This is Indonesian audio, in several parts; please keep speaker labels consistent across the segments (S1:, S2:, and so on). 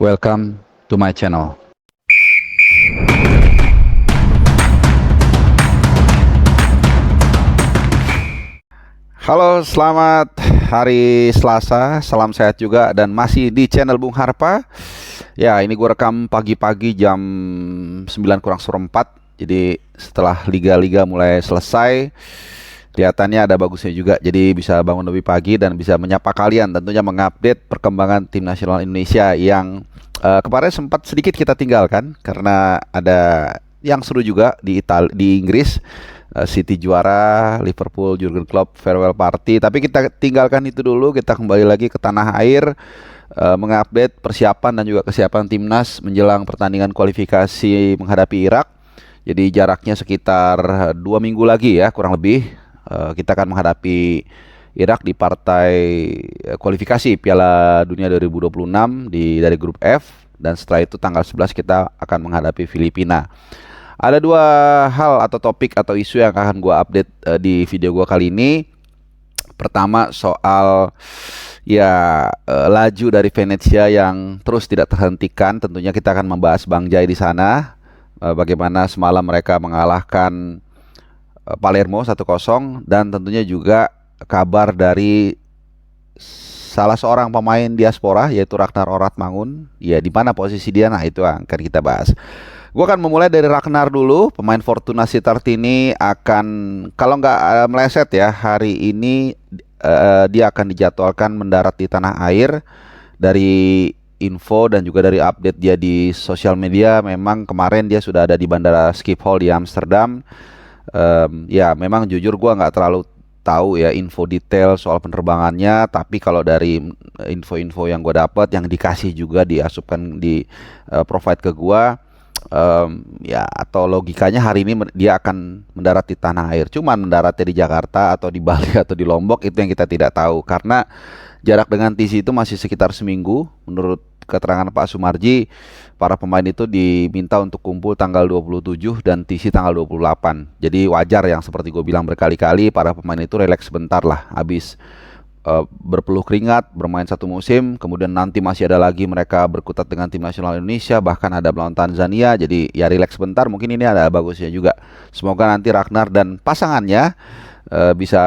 S1: Welcome to my channel. Halo, selamat hari Selasa, salam sehat juga dan masih di channel Bung Harpa. Ya, ini gue rekam pagi-pagi jam 9 kurang seperempat. Jadi setelah liga-liga mulai selesai, kelihatannya ada bagusnya juga. Jadi bisa bangun lebih pagi dan bisa menyapa kalian, tentunya mengupdate perkembangan tim nasional Indonesia yang kemarin sempat sedikit kita tinggalkan karena ada yang seru juga di Inggris. City juara, Liverpool, Jurgen Klopp farewell party. Tapi kita tinggalkan itu dulu, kita kembali lagi ke tanah air, mengupdate persiapan dan juga kesiapan timnas menjelang pertandingan kualifikasi menghadapi Irak. Jadi jaraknya sekitar 2 minggu lagi ya, kurang lebih. Kita akan menghadapi Irak di partai kualifikasi Piala Dunia 2026 dari grup F. Dan setelah itu tanggal 11 kita akan menghadapi Filipina. Ada dua hal atau topik atau isu yang akan gue update di video gue kali ini. Pertama soal laju dari Venezia yang terus tidak terhentikan. Tentunya kita akan membahas Bang Jai di sana. Bagaimana semalam mereka mengalahkan Palermo 1-0 dan tentunya juga kabar dari salah seorang pemain diaspora yaitu Ragnar Oratmangun. Ya, di mana posisi dia? Nah, itu akan kita bahas. Gue akan memulai dari Ragnar dulu. Pemain Fortuna Sittard ini akan, kalau nggak meleset ya, hari ini dia akan dijadwalkan mendarat di tanah air. Dari info dan juga dari update dia di sosial media, memang kemarin dia sudah ada di Bandara Schiphol di Amsterdam. Ya, memang jujur gue nggak terlalu tahu ya info detail soal penerbangannya, tapi kalau dari info-info yang gue dapat, yang dikasih juga diasupkan di provide ke gue. Ya, atau logikanya hari ini dia akan mendarat di tanah air. Cuman mendaratnya di Jakarta atau di Bali atau di Lombok itu yang kita tidak tahu, karena jarak dengan TC itu masih sekitar seminggu. Menurut keterangan Pak Sumarji, para pemain itu diminta untuk kumpul tanggal 27 dan TC tanggal 28. Jadi wajar yang seperti gue bilang berkali-kali, para pemain itu relax sebentar lah habis berpeluh keringat, bermain satu musim, kemudian nanti masih ada lagi mereka berkutat dengan tim nasional Indonesia, bahkan ada melawan Tanzania. Jadi ya relax sebentar, mungkin ini ada bagusnya juga. Semoga nanti Ragnar dan pasangannya bisa,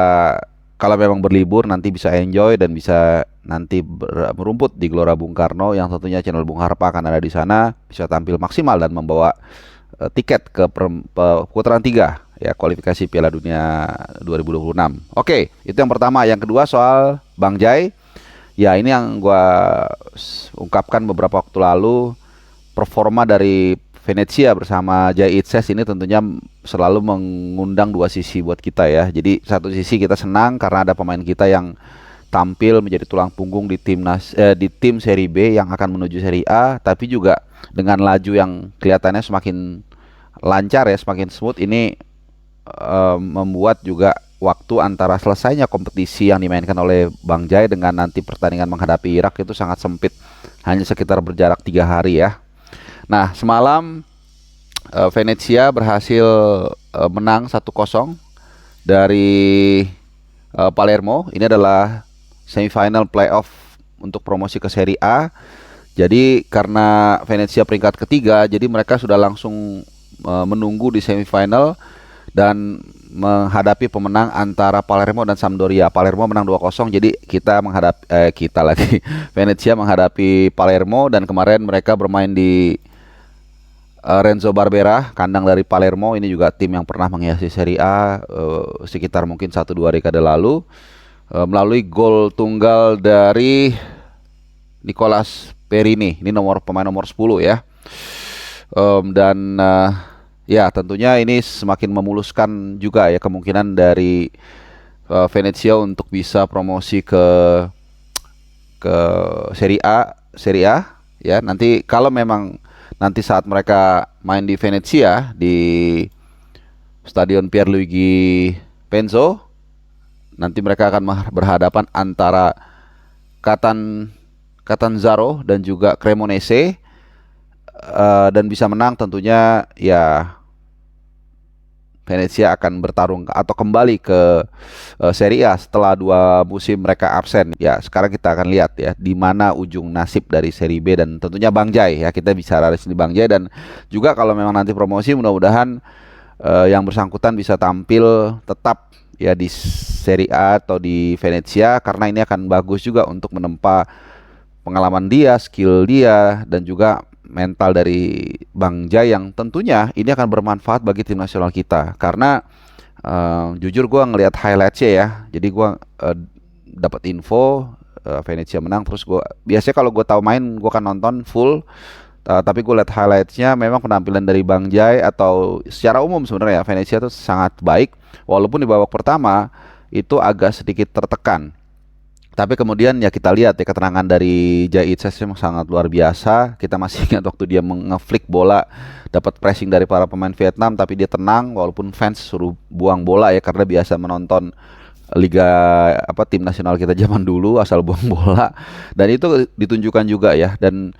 S1: kalau memang berlibur, nanti bisa enjoy dan bisa nanti merumput di Gelora Bung Karno, yang tentunya channel Bung Harpa akan ada di sana, bisa tampil maksimal dan membawa tiket ke putaran 3 ya, kualifikasi Piala Dunia 2026. Oke, itu yang pertama. Yang kedua soal Bang Jai. Ya, ini yang gua ungkapkan beberapa waktu lalu. Performa dari Venezia bersama Jai Itses ini tentunya selalu mengundang dua sisi buat kita ya. Jadi satu sisi kita senang karena ada pemain kita yang tampil menjadi tulang punggung di tim Serie B yang akan menuju Serie A, tapi juga dengan laju yang kelihatannya semakin lancar ya, semakin smooth. Ini membuat juga waktu antara selesainya kompetisi yang dimainkan oleh Bang Jai dengan nanti pertandingan menghadapi Irak itu sangat sempit, hanya sekitar berjarak 3 hari ya. Nah, semalam Venezia berhasil menang 1-0 dari Palermo. Ini adalah semifinal playoff untuk promosi ke Serie A. Jadi karena Venezia peringkat ketiga, jadi mereka sudah langsung menunggu di semifinal dan menghadapi pemenang antara Palermo dan Sampdoria. Palermo menang 2-0, jadi kita lagi Venezia menghadapi Palermo, dan kemarin mereka bermain di Renzo Barbera, kandang dari Palermo. Ini juga tim yang pernah menghiasi Serie A sekitar mungkin 1-2 dekade lalu, melalui gol tunggal dari Nicolas Perini. Ini pemain nomor 10 ya. Ya, tentunya ini semakin memuluskan juga ya kemungkinan dari Venezia untuk bisa promosi ke Serie A ya. Nanti kalau memang nanti saat mereka main di Venezia di Stadion Pierluigi Penzo, nanti mereka akan berhadapan antara Catanzaro dan juga Cremonese, dan bisa menang tentunya ya Venezia akan bertarung atau kembali ke Serie A setelah 2 musim mereka absen. Ya, sekarang kita akan lihat ya di mana ujung nasib dari Serie B dan tentunya Bang Jai ya. Kita bicara di sini Bang Jai dan juga kalau memang nanti promosi mudah-mudahan yang bersangkutan bisa tampil tetap ya di Serie A atau di Venezia karena ini akan bagus juga untuk menempa pengalaman dia, skill dia dan juga mental dari Bang Jai yang tentunya ini akan bermanfaat bagi tim nasional kita karena jujur gue ngelihat highlightsnya ya jadi gue dapat info Venezia menang terus gue biasanya kalau gue tahu main gue akan nonton full. Tapi gue lihat highlightsnya memang penampilan dari Bang Jai atau secara umum sebenarnya Venezia itu sangat baik walaupun di babak pertama itu agak sedikit tertekan. Tapi kemudian ya kita lihat ya keterangan dari Jai Itses memang sangat luar biasa. Kita masih ingat waktu dia ngeflick bola dapat pressing dari para pemain Vietnam tapi dia tenang walaupun fans suruh buang bola ya karena biasa menonton liga tim nasional kita zaman dulu asal buang bola dan itu ditunjukkan juga ya dan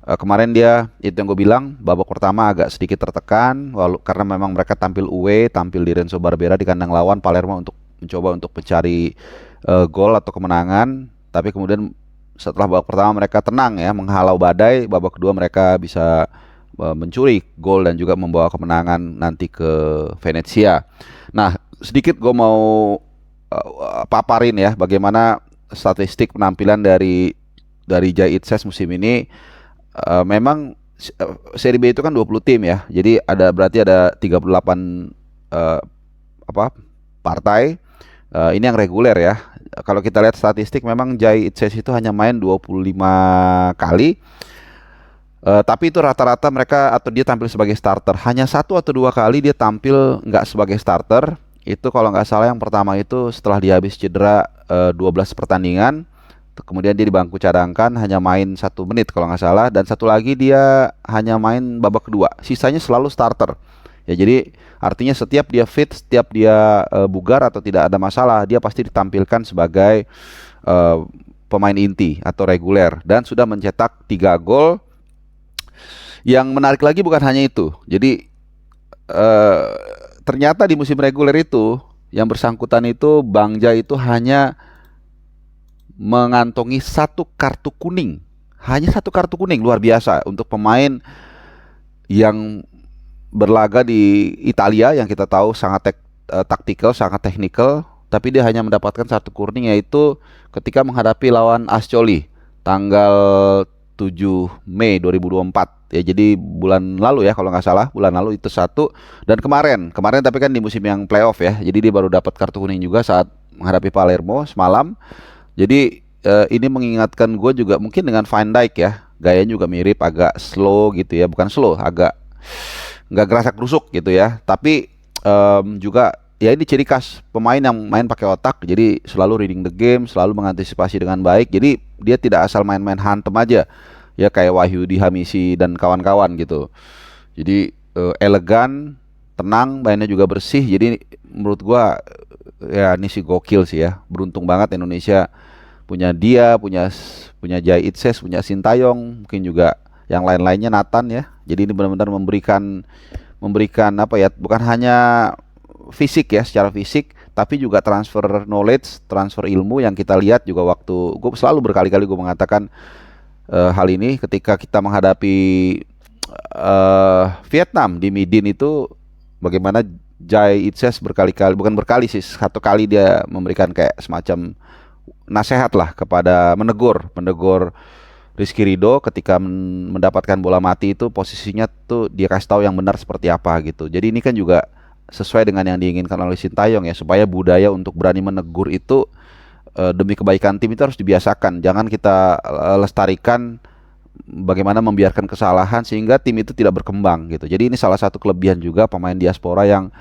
S1: kemarin dia itu yang gue bilang babak pertama agak sedikit tertekan karena memang mereka tampil away tampil di Renzo Barbera di kandang lawan Palermo untuk mencoba untuk mencari gol atau kemenangan tapi kemudian setelah babak pertama mereka tenang ya menghalau badai babak kedua mereka bisa mencuri gol dan juga membawa kemenangan nanti ke Venezia. Nah sedikit gue mau paparin ya bagaimana statistik penampilan dari Jai Itses musim ini. Memang Serie B itu kan 20 tim ya. Jadi berarti ada 38 partai. Ini yang reguler ya. Kalau kita lihat statistik memang Jai Itses itu hanya main 25 kali. Tapi itu rata-rata mereka atau dia tampil sebagai starter. Hanya 1 atau 2 kali dia tampil nggak sebagai starter. Itu kalau nggak salah yang pertama itu setelah dia habis cedera 12 pertandingan. Kemudian dia di bangku cadangkan hanya main 1 menit kalau nggak salah. Dan satu lagi dia hanya main babak kedua. Sisanya selalu starter. Ya jadi artinya setiap dia fit, setiap dia bugar atau tidak ada masalah, dia pasti ditampilkan sebagai pemain inti atau reguler. Dan sudah mencetak 3 gol. Yang menarik lagi bukan hanya itu. Jadi ternyata di musim reguler itu yang bersangkutan itu Bang Jai itu hanya mengantongi 1 kartu kuning. Hanya 1 kartu kuning, luar biasa untuk pemain yang berlaga di Italia yang kita tahu sangat taktikal, sangat teknikal, tapi dia hanya mendapatkan 1 kuning yaitu ketika menghadapi lawan Ascoli tanggal 7 Mei 2024. Ya jadi bulan lalu ya kalau nggak salah, bulan lalu itu 1 dan kemarin tapi kan di musim yang playoff ya. Jadi dia baru dapat kartu kuning juga saat menghadapi Palermo semalam. Jadi ini mengingatkan gue juga mungkin dengan Van Dijk ya. Gayanya juga mirip agak slow gitu ya, bukan slow, agak nggak gerasak-gerusuk gitu ya. Tapi juga ya ini ciri khas pemain yang main pakai otak. Jadi selalu reading the game, selalu mengantisipasi dengan baik. Jadi dia tidak asal main-main hantem aja. Ya kayak Wahyudi Hamisi dan kawan-kawan gitu. Jadi elegan, tenang, mainnya juga bersih. Jadi menurut gua ya ini sih gokil sih ya. Beruntung banget Indonesia punya dia, punya Jai Itses, punya Sintayong, mungkin juga yang lain-lainnya Nathan ya. Jadi ini benar-benar memberikan apa ya? Bukan hanya fisik ya, secara fisik, tapi juga transfer knowledge, transfer ilmu yang kita lihat juga waktu gue selalu berkali-kali gue mengatakan hal ini ketika kita menghadapi Vietnam di Midin itu bagaimana Jai Itses berkali-kali, bukan berkali sih, 1 kali dia memberikan kayak semacam nasihat lah kepada menegur Rizky Ridho ketika mendapatkan bola mati itu posisinya tuh dia kasih tahu yang benar seperti apa gitu. Jadi ini kan juga sesuai dengan yang diinginkan oleh Sintayong ya supaya budaya untuk berani menegur itu demi kebaikan tim itu harus dibiasakan. Jangan kita lestarikan bagaimana membiarkan kesalahan sehingga tim itu tidak berkembang gitu. Jadi ini salah satu kelebihan juga pemain diaspora yang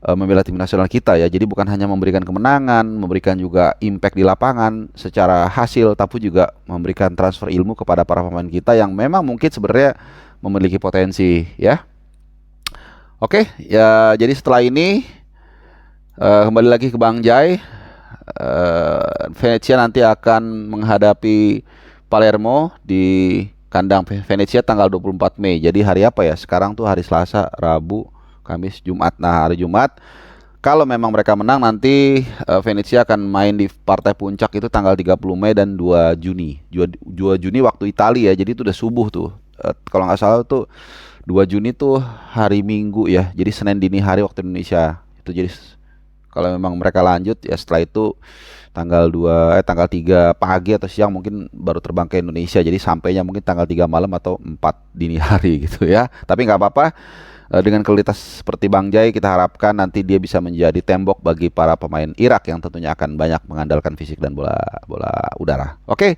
S1: membela tim nasional kita ya. Jadi bukan hanya memberikan kemenangan, memberikan juga impact di lapangan secara hasil, tapi juga memberikan transfer ilmu kepada para pemain kita yang memang mungkin sebenarnya memiliki potensi ya. Oke, ya jadi setelah ini kembali lagi ke Bang Jai. Venezia nanti akan menghadapi Palermo di kandang Venezia tanggal 24 Mei. Jadi hari apa ya? Sekarang tuh hari Selasa, Rabu, Kamis, Jumat. Nah, hari Jumat kalau memang mereka menang nanti Venezia akan main di partai puncak itu tanggal 30 Mei dan 2 Juni. 2 Juni waktu Italia ya. Jadi itu udah subuh tuh. Kalau nggak salah tuh 2 Juni tuh hari Minggu ya. Jadi Senin dini hari waktu Indonesia. Itu jadi kalau memang mereka lanjut ya setelah itu tanggal 3 pagi atau siang mungkin baru terbang ke Indonesia. Jadi sampainya mungkin tanggal 3 malam atau 4 dini hari gitu ya. Tapi nggak apa-apa. Dengan kualitas seperti Bang Jai kita harapkan nanti dia bisa menjadi tembok bagi para pemain Irak yang tentunya akan banyak mengandalkan fisik dan bola bola udara. Oke.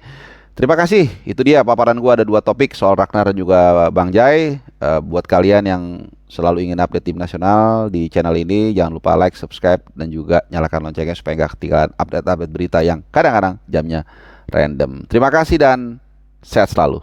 S1: Terima kasih. Itu dia paparan gua ada 2 topik soal Ragnar dan juga Bang Jai. Buat kalian yang selalu ingin update tim nasional di channel ini, jangan lupa like, subscribe dan juga nyalakan loncengnya supaya nggak ketinggalan update-update berita yang kadang-kadang jamnya random. Terima kasih dan sehat selalu.